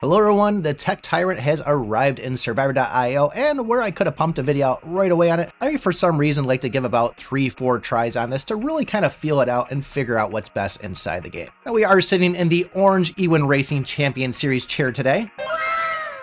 Hello everyone, the Tech Tyrant has arrived in Survivor.io, and where I could have pumped a video out right away on it, I for some reason like to give about 3-4 tries on this to really kind of feel it out and figure out what's best inside the game. Now we are sitting in the orange Ewin Racing Champion Series chair today.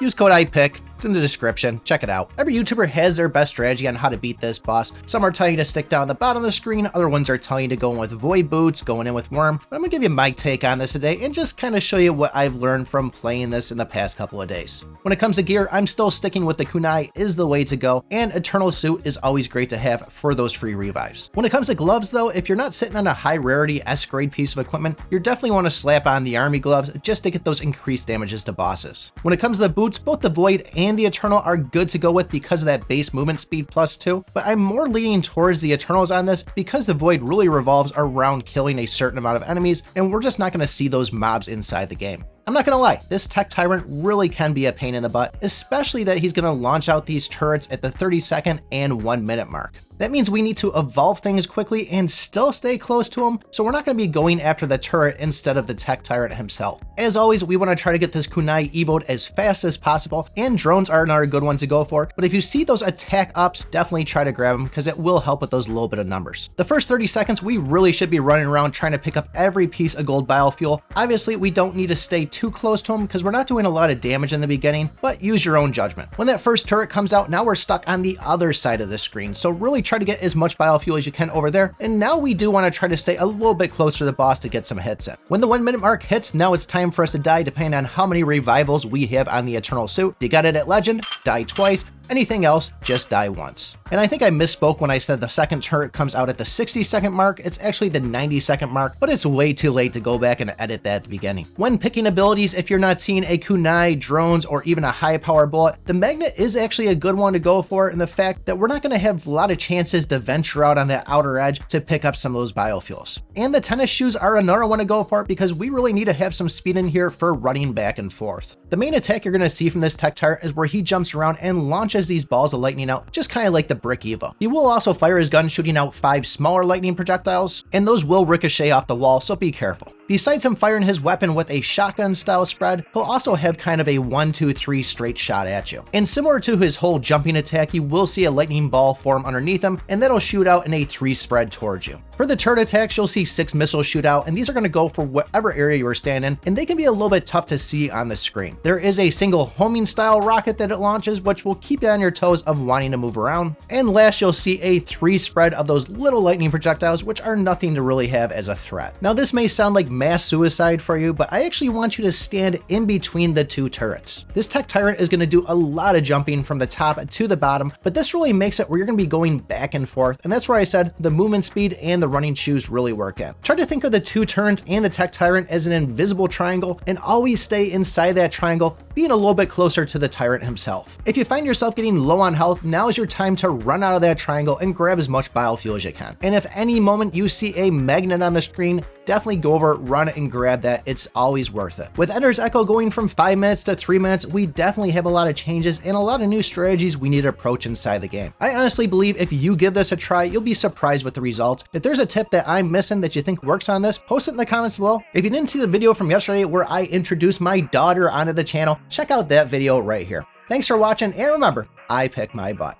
Use code iPICK. It's in the description. Check it out. Every YouTuber has their best strategy on how to beat this boss. Some are telling you to stick down the bottom of the screen. Other ones are telling you to go in with Void Boots, going in with Worm. But I'm going to give you my take on this today and just kind of show you what I've learned from playing this in the past couple of days. When it comes to gear, I'm still sticking with the kunai is the way to go, and Eternal Suit is always great to have for those free revives. When it comes to gloves though, if you're not sitting on a high rarity S grade piece of equipment, you definitely want to slap on the army gloves just to get those increased damages to bosses. When it comes to the boots, both the Void and the Eternal are good to go with because of that base movement speed +2, but I'm more leaning towards the Eternals on this because the Void really revolves around killing a certain amount of enemies, and we're just not going to see those mobs inside the game. I'm not gonna lie, this Tech Tyrant really can be a pain in the butt, especially that he's gonna launch out these turrets at the 30-second and 1-minute mark. That means we need to evolve things quickly and still stay close to him, so we're not gonna be going after the turret instead of the Tech Tyrant himself. As always, we wanna try to get this kunai evoed as fast as possible, and drones are another good one to go for, but if you see those attack ups, definitely try to grab them because it will help with those little bit of numbers. The first 30 seconds, we really should be running around trying to pick up every piece of gold biofuel. Obviously, we don't need to stay too close to him because we're not doing a lot of damage in the beginning, but use your own judgment. When that first turret comes out, now we're stuck on the other side of the screen, so really try to get as much biofuel as you can over there, and now we do want to try to stay a little bit closer to the boss to get some hits in. When the 1-minute mark hits, now it's time for us to die depending on how many revivals we have on the Eternal Suit. You got it at Legend, die twice. Anything else, just die once. And I think I misspoke when I said the second turret comes out at the 60-second mark. It's actually the 90-second mark, but it's way too late to go back and edit that at the beginning. When picking abilities, if you're not seeing a kunai, drones, or even a high power bullet, the magnet is actually a good one to go for in the fact that we're not going to have a lot of chances to venture out on that outer edge to pick up some of those biofuels. And the tennis shoes are another one to go for because we really need to have some speed in here for running back and forth. The main attack you're going to see from this Tech Tyrant is where he jumps around and launches these balls of lightning out, just kind of like the Brick Eva. He will also fire his gun shooting out 5 smaller lightning projectiles, and those will ricochet off the wall, so be careful. Besides him firing his weapon with a shotgun style spread, he'll also have kind of a 1-2-3 straight shot at you. And similar to his whole jumping attack, you will see a lightning ball form underneath him, and that'll shoot out in a 3 spread towards you. For the turret attacks, you'll see 6 missiles shoot out, and these are going to go for whatever area you are standing in, and they can be a little bit tough to see on the screen. There is a single homing style rocket that it launches, which will keep you on your toes of wanting to move around. And last, you'll see a 3 spread of those little lightning projectiles, which are nothing to really have as a threat. Now, this may sound like mass suicide for you, but I actually want you to stand in between the 2 turrets. This Tech Tyrant is going to do a lot of jumping from the top to the bottom, but this really makes it where you're going to be going back and forth, and that's where I said the movement speed and the running shoes really work in. Try to think of the 2 turns and the Tech Tyrant as an invisible triangle, and always stay inside that triangle, being a little bit closer to the Tyrant himself. If you find yourself getting low on health, now is your time to run out of that triangle and grab as much biofuel as you can. And if any moment you see a magnet on the screen, definitely go over, run and grab that. It's always worth it. With Ender's Echo going from 5 minutes to 3 minutes, we definitely have a lot of changes and a lot of new strategies we need to approach inside the game. I honestly believe if you give this a try, you'll be surprised with the results. If there's a tip that I'm missing that you think works on this, post it in the comments below. If you didn't see the video from yesterday where I introduced my daughter onto the channel, check out that video right here. Thanks for watching, and remember, I pick my butt.